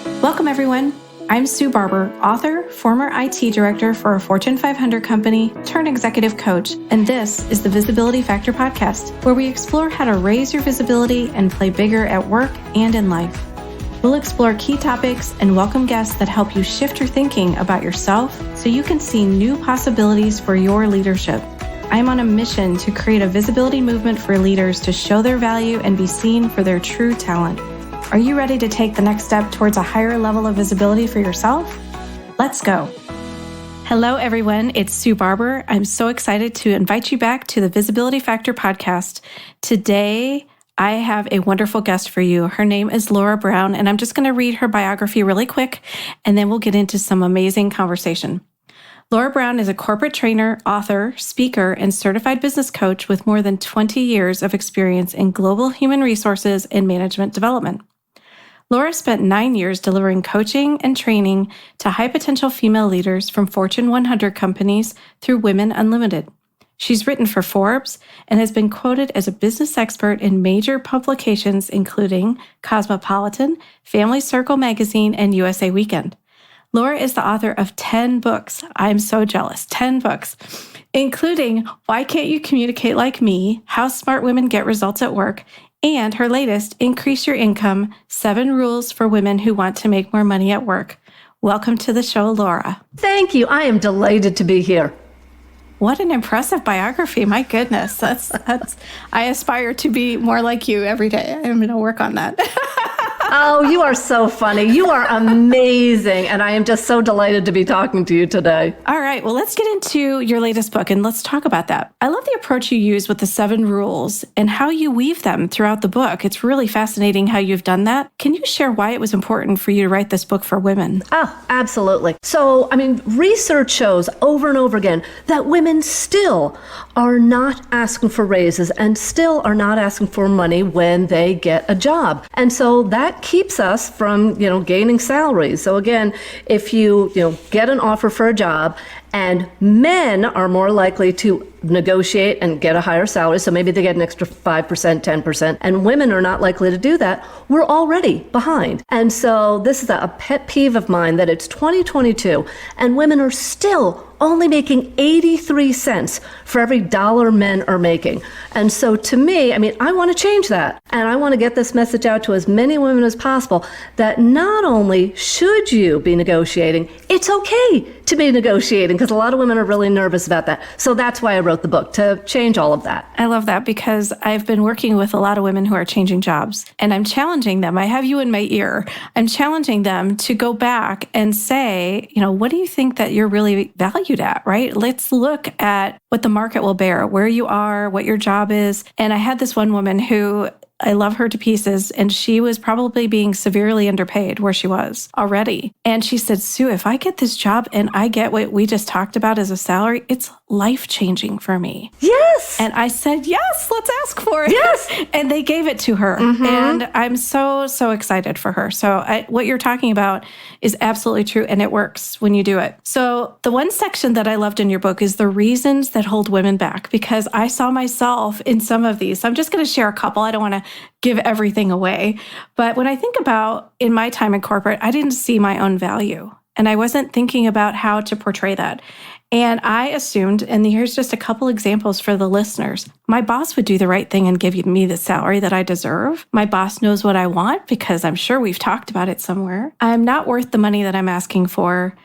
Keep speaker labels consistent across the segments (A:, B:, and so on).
A: Welcome, everyone. I'm Sue Barber, author, former IT director for a Fortune 500 company, turned executive coach, and this is the Visibility Factor podcast, where we explore how to raise your visibility and play bigger at work and in life. We'll explore key topics and welcome guests that help you shift your thinking about yourself so you can see new possibilities for your leadership. I'm on a mission to create a visibility movement for leaders to show their value and be seen for their true talent. Are you ready to take the next step towards a higher level of visibility for yourself? Let's go. Hello, everyone. It's Sue Barber. I'm so excited to invite you back to the Visibility Factor podcast. Today, I have a wonderful guest for you. Her name is Laura Browne, and I'm just going to read her biography really quick, and then we'll get into some amazing conversation. Laura Browne is a corporate trainer, author, speaker, and certified business coach with more than 20 years of experience in global human resources and management development. Laura spent 9 years delivering coaching and training to high-potential female leaders from Fortune 100 companies through Women Unlimited. She's written for Forbes and has been quoted as a business expert in major publications including Cosmopolitan, Family Circle Magazine, and USA Weekend. Laura is the author of 10 books. I'm so jealous. 10 books, including Why Can't You Communicate Like Me? How Smart Women Get Results at Work, and her latest, Increase Your Income, 7 Rules for Women Who Want to Make More Money at Work. Welcome to the show, Laura.
B: Thank you. I am delighted to be here.
A: What an impressive biography. My goodness. That's I aspire to be more like you every day. I'm going to work on that.
B: Oh, you are so funny. You are amazing. And I am just so delighted to be talking to you today.
A: All right. Well, let's get into your latest book and let's talk about that. I love the approach you use with the 7 rules and how you weave them throughout the book. It's really fascinating how you've done that. Can you share why it was important for you to write this book for women?
B: Oh, absolutely. So, research shows over and over again that women still are not asking for raises and still are not asking for money when they get a job. And so that keeps us from, gaining salaries. So again, if you get an offer for a job and men are more likely to negotiate and get a higher salary, so maybe they get an extra 5%, 10%, and women are not likely to do that, we're already behind. And so this is a pet peeve of mine that it's 2022 and women are still only making 83 cents for every dollar men are making. And so to me, I want to change that. And I want to get this message out to as many women as possible that not only should you be negotiating, it's okay to be negotiating, because a lot of women are really nervous about that. So that's why I wrote the book, to change all of that.
A: I love that, because I've been working with a lot of women who are changing jobs, and I'm challenging them. I have you in my ear. I'm challenging them to go back and say, what do you think that you're really valued at, right? Let's look at what the market will bear, where you are, what your job is. And I had this one woman who I love her to pieces, and she was probably being severely underpaid where she was already. And she said, Sue, if I get this job and I get what we just talked about as a salary, it's life-changing for me.
B: Yes.
A: And I said, yes, let's ask for it.
B: Yes.
A: And they gave it to her. Mm-hmm. And I'm so, so excited for her. So what you're talking about is absolutely true, and it works when you do it. So the one section that I loved in your book is the reasons that hold women back, because I saw myself in some of these. So I'm just going to share a couple. I don't want to give everything away. But when I think about in my time in corporate, I didn't see my own value, and I wasn't thinking about how to portray that. And I assumed, and here's just a couple examples for the listeners, my boss would do the right thing and give me the salary that I deserve. My boss knows what I want, because I'm sure we've talked about it somewhere. I'm not worth the money that I'm asking for.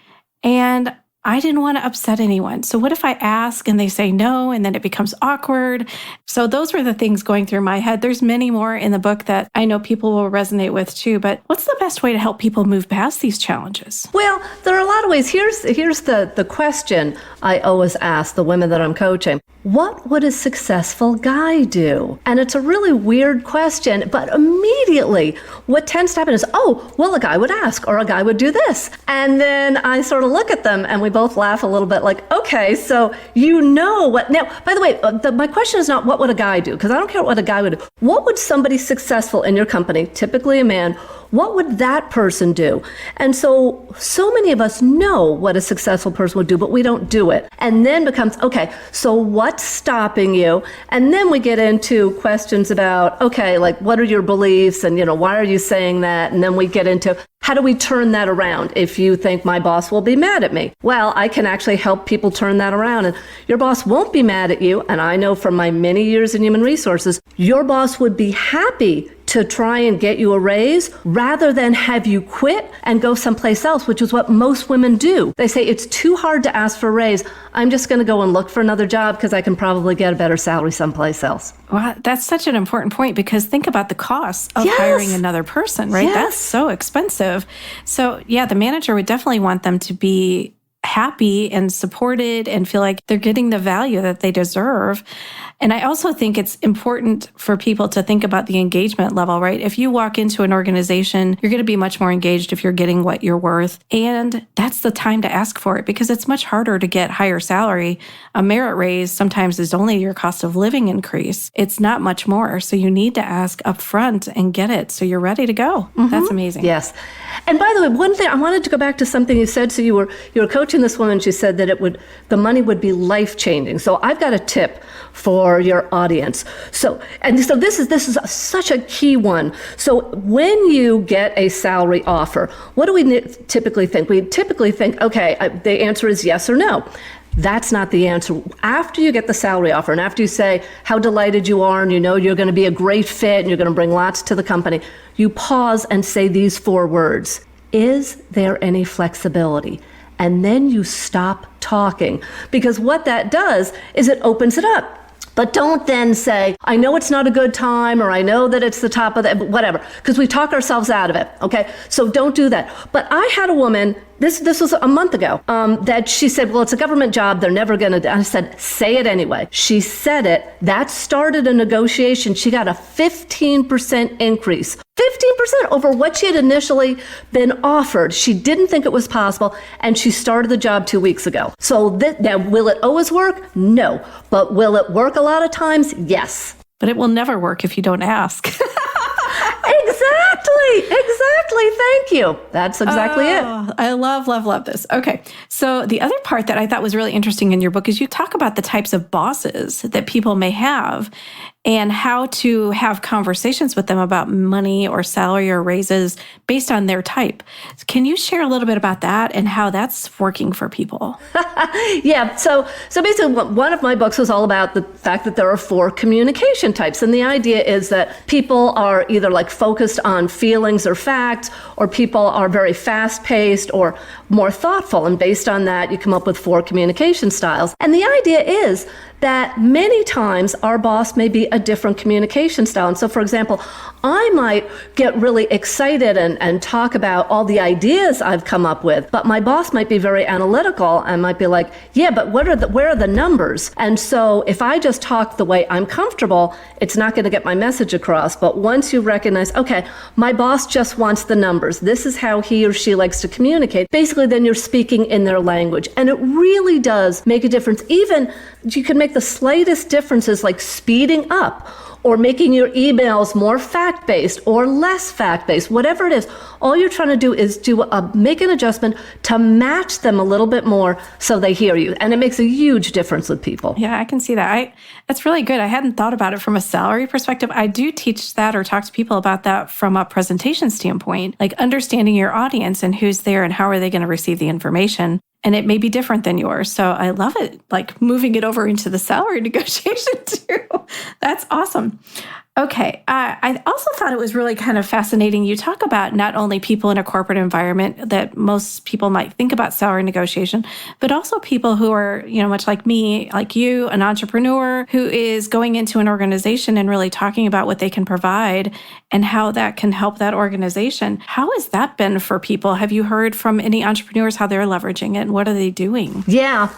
A: And I didn't want to upset anyone. So what if I ask and they say no, and then it becomes awkward? So those were the things going through my head. There's many more in the book that I know people will resonate with too, but what's the best way to help people move past these challenges?
B: Well, there are a lot of ways. Here's the question I always ask the women that I'm coaching. What would a successful guy do? And it's a really weird question, but immediately what tends to happen is, a guy would ask, or a guy would do this. And then I sort of look at them and we both laugh a little bit like, okay, so what. Now, by the way, my question is not what would a guy do, because I don't care what a guy would do. What would somebody successful in your company, typically a man, what would that person do? And so many of us know what a successful person would do, but we don't do it. And then becomes, okay, so what's stopping you? And then we get into questions about, okay, like what are your beliefs? And, why are you saying that? And then we get into, how do we turn that around? If you think my boss will be mad at me, well, I can actually help people turn that around. And your boss won't be mad at you. And I know from my many years in human resources, your boss would be happy to try and get you a raise rather than have you quit and go someplace else, which is what most women do. They say, it's too hard to ask for a raise. I'm just going to go and look for another job because I can probably get a better salary someplace else.
A: Well, that's such an important point, because think about the cost of hiring another person, right?
B: Yes.
A: That's so expensive. So yeah, the manager would definitely want them to be happy and supported and feel like they're getting the value that they deserve. And I also think it's important for people to think about the engagement level, right? If you walk into an organization, you're going to be much more engaged if you're getting what you're worth. And that's the time to ask for it, because it's much harder to get higher salary. A merit raise sometimes is only your cost of living increase. It's not much more. So you need to ask up front and get it so you're ready to go. Mm-hmm. That's amazing.
B: Yes. And by the way, one thing, I wanted to go back to something you said. So you were coaching this woman. She said that the money would be life-changing. So I've got a tip for your audience. So this is such a key one. So when you get a salary offer, what do we typically think? We typically think, okay, the answer is yes or no. That's not the answer. After you get the salary offer and after you say how delighted you are and you know you're going to be a great fit and you're going to bring lots to the company, you pause and say these 4 words. Is there any flexibility? And then you stop talking, because what that does is it opens it up. But don't then say, I know it's not a good time, or I know that it's the top of the, whatever, because we talk ourselves out of it, okay? So don't do that. But I had a woman, this was a month ago, that she said, well, it's a government job, they're never gonna, I said, say it anyway. She said it, that started a negotiation. She got a 15% increase. 15% over what she had initially been offered. She didn't think it was possible, and she started the job 2 weeks ago. So now, will it always work? No. But will it work a lot of times? Yes.
A: But it will never work if you don't ask.
B: Exactly. Thank you. That's exactly it.
A: I love this. Okay. So the other part that I thought was really interesting in your book is you talk about the types of bosses that people may have and how to have conversations with them about money or salary or raises based on their type. Can you share a little bit about that and how that's working for people?
B: Yeah. So basically one of my books was all about the fact that there are 4 communication types. And the idea is that people are either like focused on feelings or facts, or people are very fast-paced or more thoughtful. And based on that, you come up with 4 communication styles. And the idea is that many times our boss may be a different communication style. And so, for example, I might get really excited and talk about all the ideas I've come up with, but my boss might be very analytical and might be like, yeah, but where are the numbers? And so if I just talk the way I'm comfortable, it's not going to get my message across. But once you recognize, okay, my boss just wants the numbers, this is how he or she likes to communicate, basically then you're speaking in their language. And it really does make a difference. Even you can make the slightest differences, like speeding up or making your emails more fact-based or less fact-based, whatever it is. All you're trying to do is make an adjustment to match them a little bit more so they hear you. And it makes a huge difference with people.
A: Yeah, I can see that. That's really good. I hadn't thought about it from a salary perspective. I do teach that or talk to people about that from a presentation standpoint, like understanding your audience and who's there and how are they going to receive the information. And it may be different than yours. So I love it, like moving it over into the salary negotiation too. That's awesome. Okay. I also thought it was really kind of fascinating. You talk about not only people in a corporate environment that most people might think about salary negotiation, but also people who are, much like me, like you, an entrepreneur who is going into an organization and really talking about what they can provide and how that can help that organization. How has that been for people? Have you heard from any entrepreneurs how they're leveraging it and what are they doing?
B: Yeah.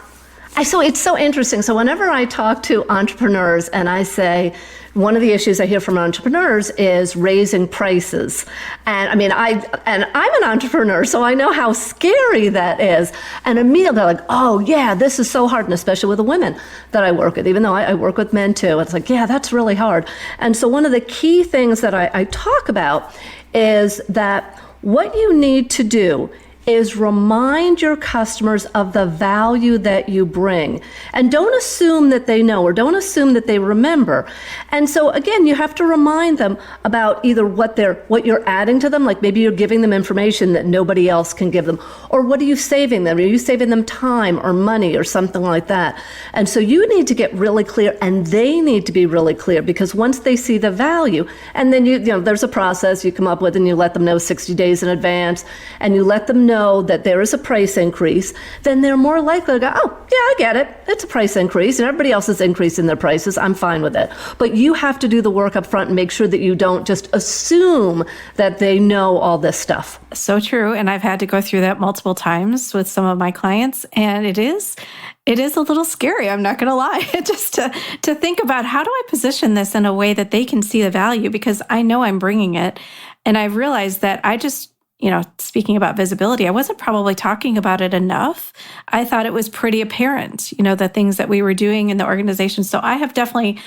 B: So it's so interesting. So whenever I talk to entrepreneurs and I say, one of the issues I hear from entrepreneurs is raising prices. And I mean, I'm an entrepreneur, so I know how scary that is. And immediately they're like, oh yeah, this is so hard. And especially with the women that I work with, even though I work with men too. It's like, yeah, that's really hard. And so one of the key things that I talk about is that what you need to do is remind your customers of the value that you bring. And don't assume that they know or don't assume that they remember. And so again, you have to remind them about either what you're adding to them, like maybe you're giving them information that nobody else can give them, or what are you saving them? Are you saving them time or money or something like that? And so you need to get really clear, and they need to be really clear, because once they see the value, and then you know there's a process you come up with, and you let them know 60 days in advance, and you let them know that there is a price increase, then they're more likely to go, oh, yeah, I get it. It's a price increase, and everybody else is increasing their prices. I'm fine with it. But you have to do the work up front and make sure that you don't just assume that they know all this stuff.
A: So true. And I've had to go through that multiple times with some of my clients, and it is a little scary. I'm not going to lie, just to think about how do I position this in a way that they can see the value, because I know I'm bringing it. And I've realized that I just, speaking about visibility, I wasn't probably talking about it enough. I thought it was pretty apparent, the things that we were doing in the organization. So I have definitely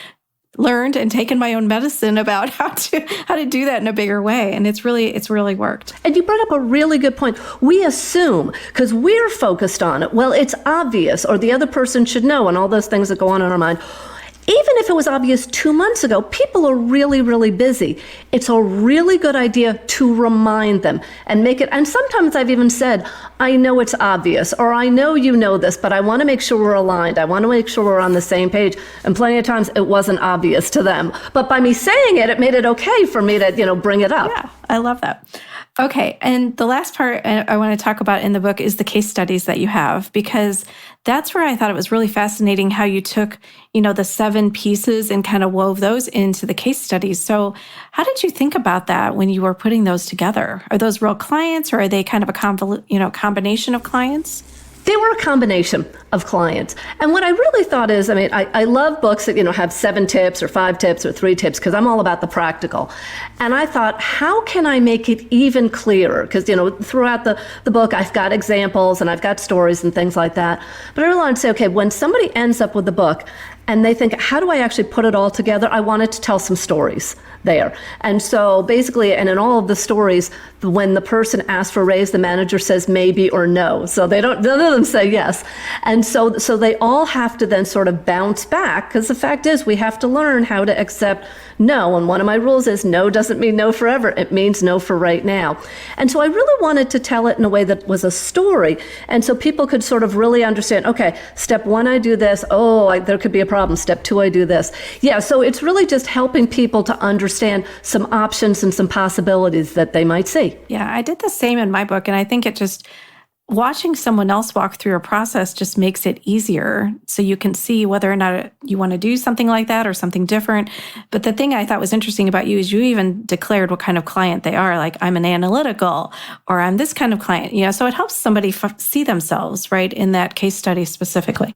A: learned and taken my own medicine about how to do that in a bigger way. And it's really worked. And
B: you brought up a really good point. We assume, because we're focused on it, well, it's obvious, or the other person should know, and all those things that go on in our mind. Even if it was obvious 2 months ago, people are really, really busy. It's a really good idea to remind them and make it. And sometimes I've even said, I know it's obvious, or I know you know this, but I want to make sure we're aligned. I want to make sure we're on the same page. And plenty of times it wasn't obvious to them. But by me saying it, it made it okay for me to, bring it up.
A: Yeah, I love that. Okay. And the last part I want to talk about in the book is the case studies that you have, because that's where I thought it was really fascinating how you took, the 7 pieces and kind of wove those into the case studies. So how did you think about that when you were putting those together? Are those real clients, or are they kind of a combination of clients?
B: They were a combination of clients. And what I really thought is, I love books that, have 7 tips or 5 tips or 3 tips, because I'm all about the practical. And I thought, how can I make it even clearer? Because, throughout the book, I've got examples and I've got stories and things like that. But I really wanted to say, okay, when somebody ends up with the book and they think, how do I actually put it all together? I wanted to tell some stories there. And so basically, and in all of the stories, when the person asks for a raise, the manager says maybe or no. So none of them say yes. And so they all have to then sort of bounce back, because the fact is we have to learn how to accept no. And one of my rules is no doesn't mean no forever. It means no for right now. And so I really wanted to tell it in a way that was a story. And so people could sort of really understand, okay, step 1, I do this. There could be a problem. Step 2, I do this. Yeah. So it's really just helping people to understand some options and some possibilities that they might see.
A: Yeah. I did the same in my book. And I think it just, watching someone else walk through a process just makes it easier, so you can see whether or not you want to do something like that or something different. But the thing I thought was interesting about you is you even declared what kind of client they are. Like, I'm an analytical, or I'm this kind of client. So it helps somebody see themselves, right, in that case study specifically.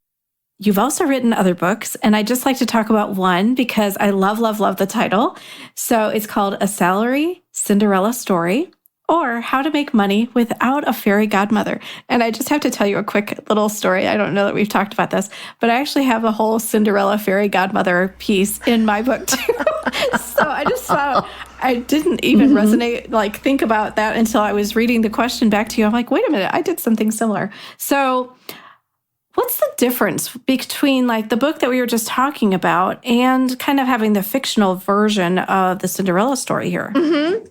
A: You've also written other books, and I just like to talk about one because I love, love, love the title. So it's called A Salary Cinderella Story, or How to Make Money Without a Fairy Godmother. And I just have to tell you a quick little story. I don't know that we've talked about this, but I actually have a whole Cinderella fairy godmother piece in my book too. So I just thought, I didn't even resonate, think about that until I was reading the question back to you. I'm like, wait a minute, I did something similar. So what's the difference between the book that we were just talking about and kind of having the fictional version of the Cinderella story here?
B: Mm-hmm.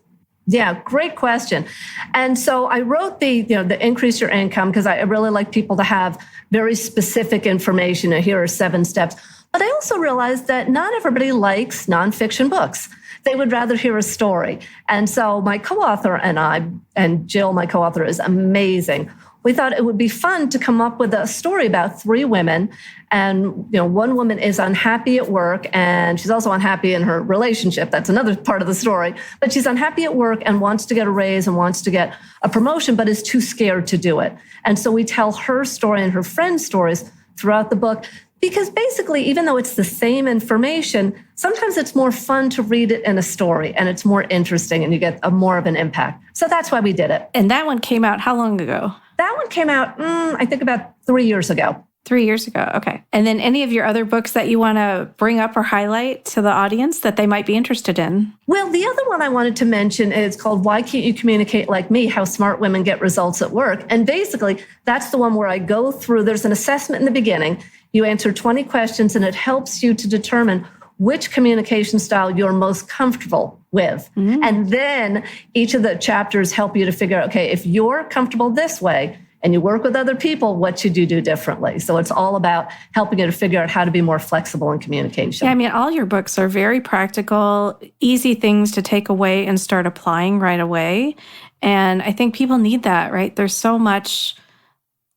B: Yeah, great question. And so I wrote the increase your income because I really like people to have very specific information. Here are 7 steps. But I also realized that not everybody likes nonfiction books. They would rather hear a story. And so my co-author and I, and Jill, my co-author, is amazing. We thought it would be fun to come up with a story about 3 women. And, one woman is unhappy at work, and she's also unhappy in her relationship. That's another part of the story. But she's unhappy at work and wants to get a raise and wants to get a promotion, but is too scared to do it. And so we tell her story and her friends' stories throughout the book, because basically, even though it's the same information, sometimes it's more fun to read it in a story, and it's more interesting, and you get more of an impact. So that's why we did it.
A: And that one came out how long ago?
B: That one came out, I think about 3 years ago.
A: 3 years ago. Okay. And then any of your other books that you want to bring up or highlight to the audience that they might be interested in?
B: Well, the other one I wanted to mention is called Why Can't You Communicate Like Me? How Smart Women Get Results at Work. And basically, that's the one where I go through, there's an assessment in the beginning. You answer 20 questions, and it helps you to determine which communication style you're most comfortable with. Mm-hmm. And then each of the chapters help you to figure out, okay, if you're comfortable this way, and you work with other people, what should you do differently? So it's all about helping you to figure out how to be more flexible in communication.
A: Yeah, I mean, all your books are very practical, easy things to take away and start applying right away. And I think people need that, right? There's so much,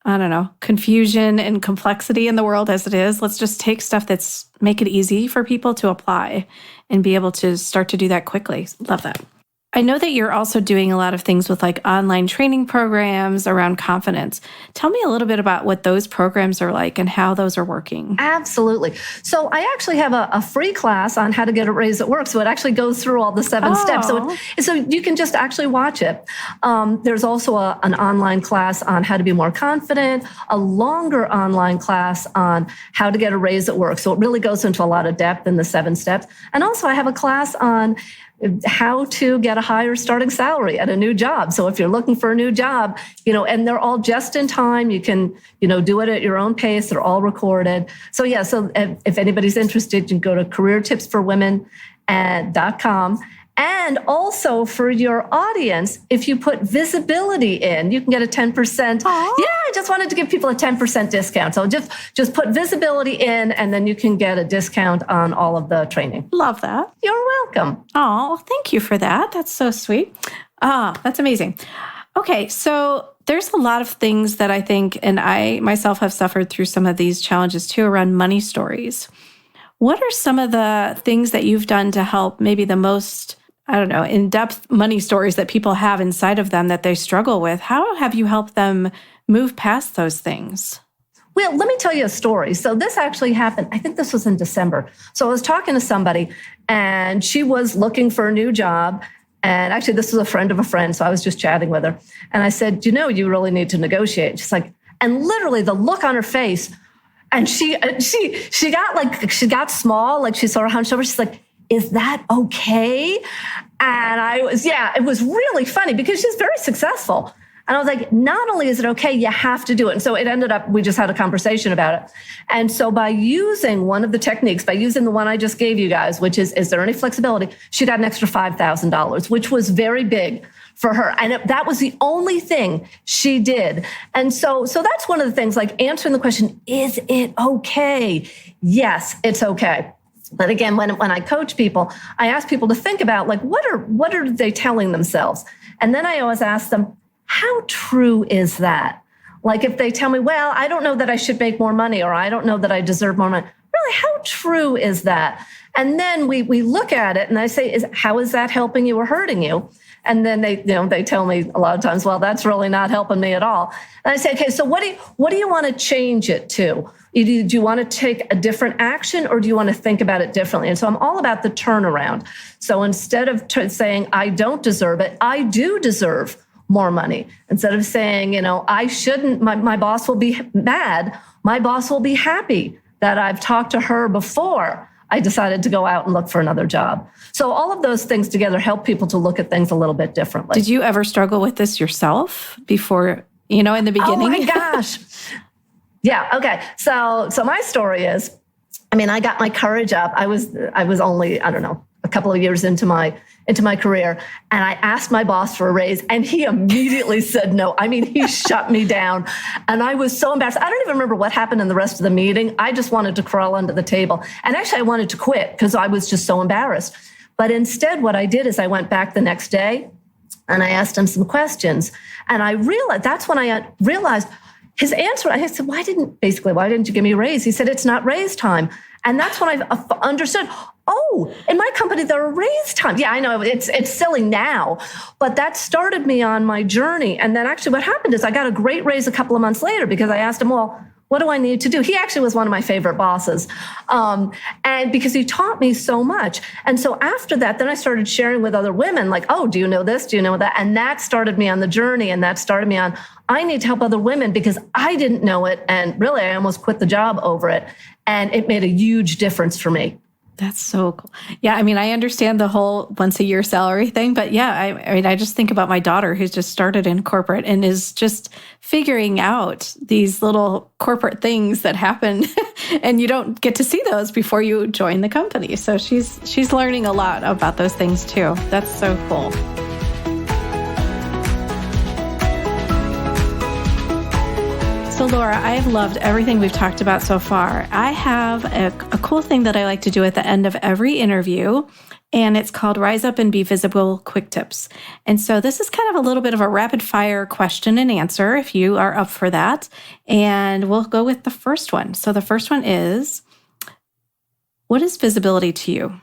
A: I don't know, confusion and complexity in the world as it is. Let's just take stuff make it easy for people to apply and be able to start to do that quickly. Love that. I know that you're also doing a lot of things with like online training programs around confidence. Tell me a little bit about what those programs are like and how those are working.
B: Absolutely. So I actually have a free class on how to get a raise at work. So it actually goes through all the 7 steps. So you can just actually watch it. There's also an online class on how to be more confident, a longer online class on how to get a raise at work. So it really goes into a lot of depth in the 7 steps. And also I have a class on how to get a higher starting salary at a new job. So if you're looking for a new job, and they're all just in time, you can, do it at your own pace. They're all recorded. So yeah, so if anybody's interested, you can go to careertipsforwomen.com. And also for your audience, if you put visibility in, you can get a 10%. Aww. Yeah, I just wanted to give people a 10% discount. So just put visibility in, and then you can get a discount on all of the training.
A: Love that.
B: You're welcome.
A: Oh, thank you for that. That's so sweet. That's amazing. Okay, so there's a lot of things that I think, and I myself have suffered through some of these challenges too, around money stories. What are some of the things that you've done to help maybe the most, in-depth money stories that people have inside of them that they struggle with? How have you helped them move past those things?
B: Well, let me tell you a story. So this actually happened, I think this was in December. So I was talking to somebody, and she was looking for a new job. And actually, this was a friend of a friend, so I was just chatting with her. And I said, you really need to negotiate. She's like, and literally the look on her face, and she got small, like she sort of hunched over. She's like, is that okay? And it was really funny because she's very successful. And I was like, not only is it okay, you have to do it. And so it ended up, we just had a conversation about it. And so by using one of the techniques, by using the one I just gave you guys, which is there any flexibility? She got an extra $5,000, which was very big for her. And that was the only thing she did. And so that's one of the things, like answering the question, is it okay? Yes, it's okay. But again, when I coach people, I ask people to think about, like, what are they telling themselves? And then I always ask them, how true is that? Like if they tell me, well, I don't know that I should make more money, or I don't know that I deserve more money. Really, how true is that? And then we look at it and I say, how is that helping you or hurting you? And then they tell me a lot of times, well, that's really not helping me at all. And I say, okay, so what do you want to change it to? Do you want to take a different action, or do you want to think about it differently? And so I'm all about the turnaround. So instead of saying, I don't deserve it, I do deserve more money. Instead of saying, I shouldn't, my boss will be mad, my boss will be happy that I've talked to her before I decided to go out and look for another job. So all of those things together help people to look at things a little bit differently.
A: Did you ever struggle with this yourself before, in the beginning?
B: Oh my gosh. Yeah. Okay. So my story is, I got my courage up. I was only, a couple of years into my career, and I asked my boss for a raise, and he immediately said no. He shut me down, and I was so embarrassed. I don't even remember what happened in the rest of the meeting. I just wanted to crawl under the table, and actually I wanted to quit because I was just so embarrassed. But instead, what I did is I went back the next day, and I asked him some questions, and that's when I realized his answer. I said, why didn't you give me a raise? He said, it's not raise time. And that's when I understood, oh, in my company, there are raise times. Yeah, I know it's silly now, but that started me on my journey. And then actually what happened is I got a great raise a couple of months later because I asked him, well, What do I need to do? He actually was one of my favorite bosses. And because he taught me so much. And so after that, then I started sharing with other women, like, oh, do you know this? Do you know that? And that started me on the journey. And that started me on, I need to help other women because I didn't know it. And really, I almost quit the job over it. And it made a huge difference for me.
A: That's so cool. Yeah, I mean, I understand the whole once a year salary thing, but yeah, I mean, I just think about my daughter who's just started in corporate and is just figuring out these little corporate things that happen, and you don't get to see those before you join the company. So she's learning a lot about those things too. That's so cool. So Laura, I have loved everything we've talked about so far. I have a cool thing that I like to do at the end of every interview, and it's called Rise Up and Be Visible Quick Tips. And so this is kind of a little bit of a rapid fire question and answer if you are up for that. And we'll go with the first one. So the first one is, what is visibility to you?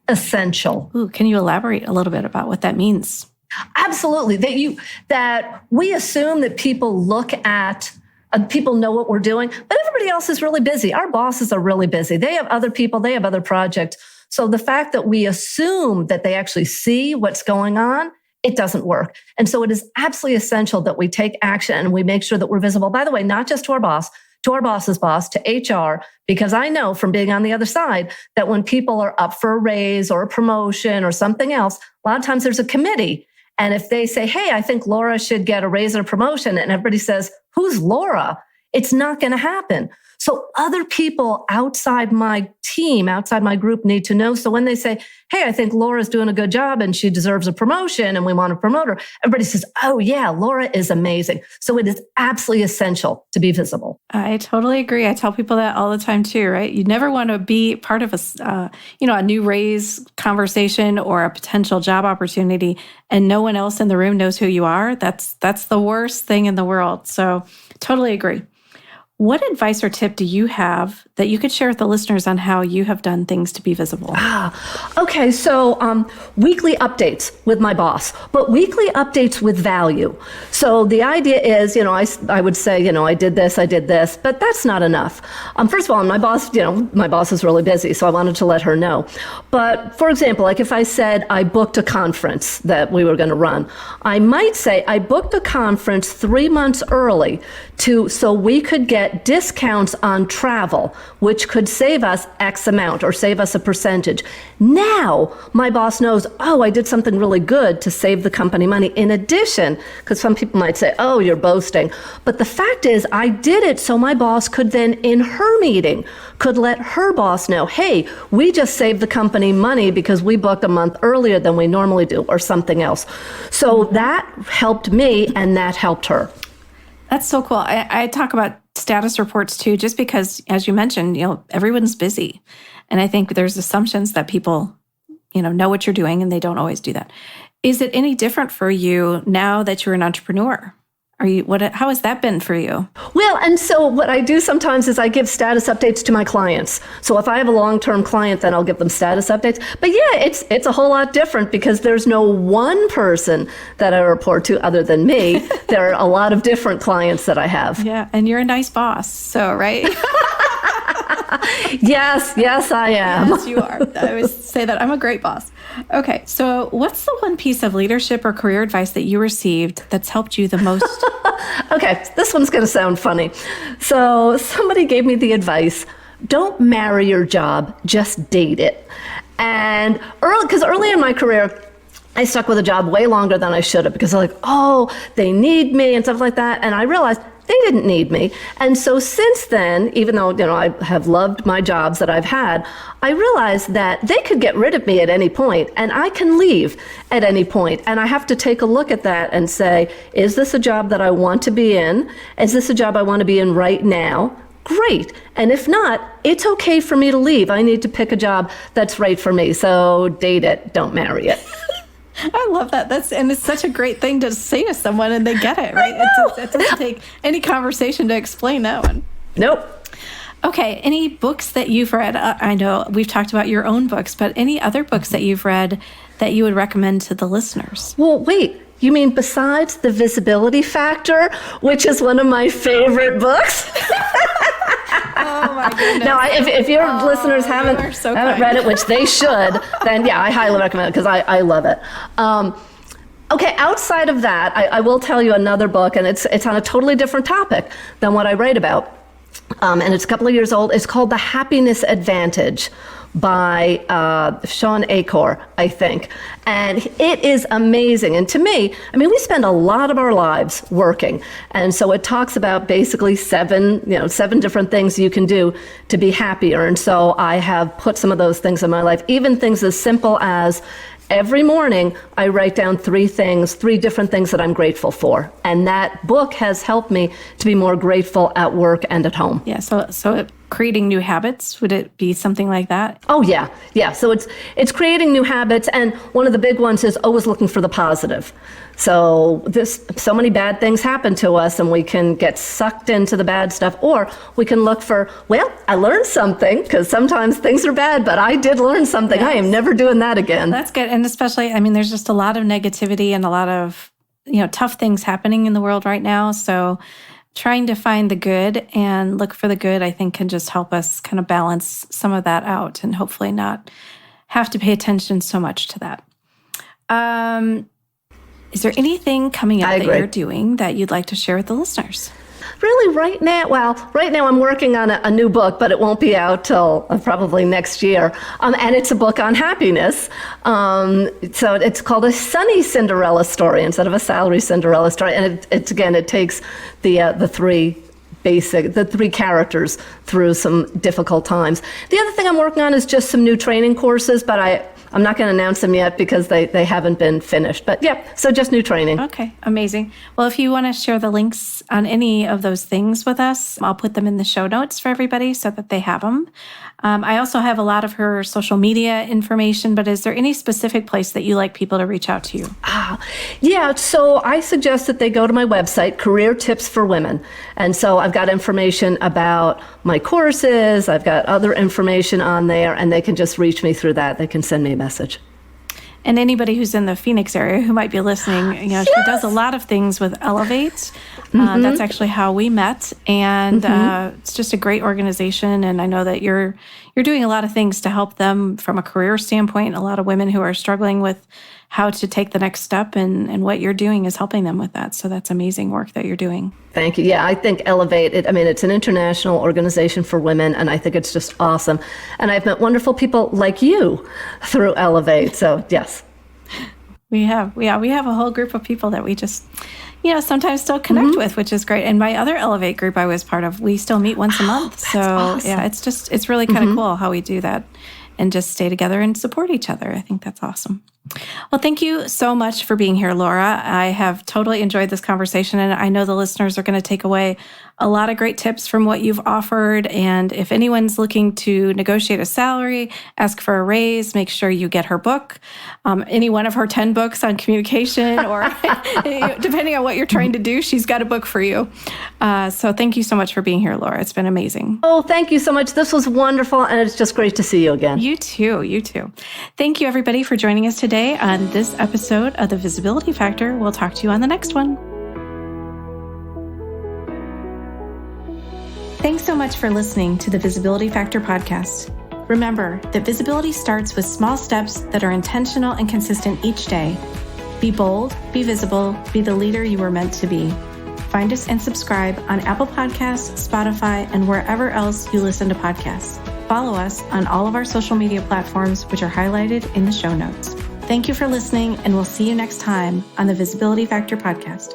B: Essential.
A: Ooh, can you elaborate a little bit about what that means?
B: Absolutely. That we assume that people look at, people know what we're doing, but everybody else is really busy. Our bosses are really busy. They have other people, they have other projects. So the fact that we assume that they actually see what's going on, it doesn't work. And so it is absolutely essential that we take action and we make sure that we're visible. By the way, not just to our boss, to our boss's boss, to HR, because I know from being on the other side that when people are up for a raise or a promotion or something else, a lot of times there's a committee. And if they say, hey, I think Laura should get a raise or a promotion, and everybody says, who's Laura? It's not going to happen. So other people outside my team, outside my group need to know. So when they say, hey, I think Laura's doing a good job and she deserves a promotion and we want to promote her, everybody says, oh yeah, Laura is amazing. So it is absolutely essential to be visible.
A: I totally agree. I tell people that all the time too, right? You never want to be part of a new raise conversation or a potential job opportunity and no one else in the room knows who you are. That's the worst thing in the world. So totally agree. What advice or tip do you have that you could share with the listeners on how you have done things to be visible?
B: Okay. So weekly updates with my boss, but weekly updates with value. So the idea is, I would say, I did this, but that's not enough. First of all, my boss is really busy, so I wanted to let her know. But for example, like if I said I booked a conference that we were going to run, I might say I booked a conference 3 months early so we could get discounts on travel, which could save us X amount or save us a percentage. Now, my boss knows, oh, I did something really good to save the company money. In addition, because some people might say, oh, you're boasting. But the fact is, I did it so my boss could then, in her meeting, could let her boss know, hey, we just saved the company money because we booked a month earlier than we normally do, or something else. So that helped me and that helped her.
A: That's so cool. I talk about status reports too, just because, as you mentioned, everyone's busy. And I think there's assumptions that people, know what you're doing and they don't always do that. Is it any different for you now that you're an entrepreneur? How has that been for you?
B: Well, and so what I do sometimes is I give status updates to my clients. So if I have a long-term client, then I'll give them status updates. But yeah, it's a whole lot different because there's no one person that I report to other than me. There are a lot of different clients that I have.
A: Yeah, and you're a nice boss, so right?
B: Yes, I am.
A: Yes, you are. I always say that I'm a great boss. Okay, so what's the one piece of leadership or career advice that you received that's helped you the most?
B: Okay, this one's going to sound funny. So somebody gave me the advice, don't marry your job, just date it. And early in my career, I stuck with a job way longer than I should have because I'm like, oh, they need me and stuff like that. And I realized they didn't need me. And so since then, even though, I have loved my jobs that I've had, I realized that they could get rid of me at any point and I can leave at any point. And I have to take a look at that and say, is this a job that I want to be in? Is this a job I want to be in right now? Great. And if not, it's okay for me to leave. I need to pick a job that's right for me. So date it, don't marry it.
A: I love that. It's such a great thing to say to someone and they get it, right? It doesn't take any conversation to explain that one.
B: Nope.
A: Okay. Any books that you've read? I know we've talked about your own books, but any other books that you've read that you would recommend to the listeners?
B: Well, wait. You mean besides The Visibility Factor, which is one of my favorite books?
A: Oh my goodness.
B: Now, if your listeners haven't read it, which they should, then yeah, I highly recommend it because I love it. Okay, outside of that, I will tell you another book, and it's on a totally different topic than what I write about. And it's a couple of years old. It's called The Happiness Advantage by Shawn Achor, I think. And it is amazing. And to me, I mean, we spend a lot of our lives working. And so it talks about basically seven different things you can do to be happier. And so I have put some of those things in my life, even things as simple as every morning, I write down three different things that I'm grateful for. And that book has helped me to be more grateful at work and at home.
A: Yeah, so creating new habits, would it be something like that?
B: Oh, yeah. Yeah. So it's creating new habits. And one of the big ones is always looking for the positive. So so many bad things happen to us, and we can get sucked into the bad stuff, or we can look for, well, I learned something, because sometimes things are bad, but I did learn something. Yes. I am never doing that again.
A: That's good. And especially, I mean, there's just a lot of negativity and a lot of, tough things happening in the world right now. So trying to find the good and look for the good, I think, can just help us kind of balance some of that out and hopefully not have to pay attention so much to that. Is there anything coming up that you're doing that you'd like to share with the listeners?
B: Really, right now I'm working on a new book, but it won't be out till probably next year. And it's a book on happiness. So it's called A Sunny Cinderella Story instead of a Salary Cinderella Story. And it takes the three characters through some difficult times. The other thing I'm working on is just some new training courses, but I'm not going to announce them yet because they haven't been finished. But yeah, so just new training.
A: Okay, amazing. Well, if you want to share the links on any of those things with us, I'll put them in the show notes for everybody so that they have them. I also have a lot of her social media information, but is there any specific place that you like people to reach out to you?
B: Yeah, so I suggest that they go to my website, Career Tips for Women. And so I've got information about my courses, I've got other information on there, and they can just reach me through that. They can send me a message.
A: And anybody who's in the Phoenix area who might be listening, she does a lot of things with Elevate. That's actually how we met, and it's just a great organization. And I know that you're doing a lot of things to help them from a career standpoint. A lot of women who are struggling with how to take the next step, and what you're doing is helping them with that. So that's amazing work that you're doing.
B: Thank you. Yeah, I think Elevate, it's an international organization for women, and I think it's just awesome. And I've met wonderful people like you through Elevate. So yes.
A: We have a whole group of people that we just, sometimes still connect with, which is great. And my other Elevate group I was part of, we still meet once a month. So awesome. Yeah, it's really kind of cool how we do that and just stay together and support each other. I think that's awesome. Well, thank you so much for being here, Laura. I have totally enjoyed this conversation, and I know the listeners are going to take away a lot of great tips from what you've offered. And if anyone's looking to negotiate a salary, ask for a raise, make sure you get her book, any one of her 10 books on communication, or depending on what you're trying to do, she's got a book for you. So thank you so much for being here, Laura. It's been amazing.
B: Oh, thank you so much. This was wonderful, and it's just great to see you again.
A: You too. Thank you, everybody, for joining us today on this episode of The Visibility Factor. We'll talk to you on the next one. Thanks so much for listening to the Visibility Factor podcast. Remember that visibility starts with small steps that are intentional and consistent each day. Be bold, be visible, be the leader you were meant to be. Find us and subscribe on Apple Podcasts, Spotify, and wherever else you listen to podcasts. Follow us on all of our social media platforms, which are highlighted in the show notes. Thank you for listening, and we'll see you next time on the Visibility Factor podcast.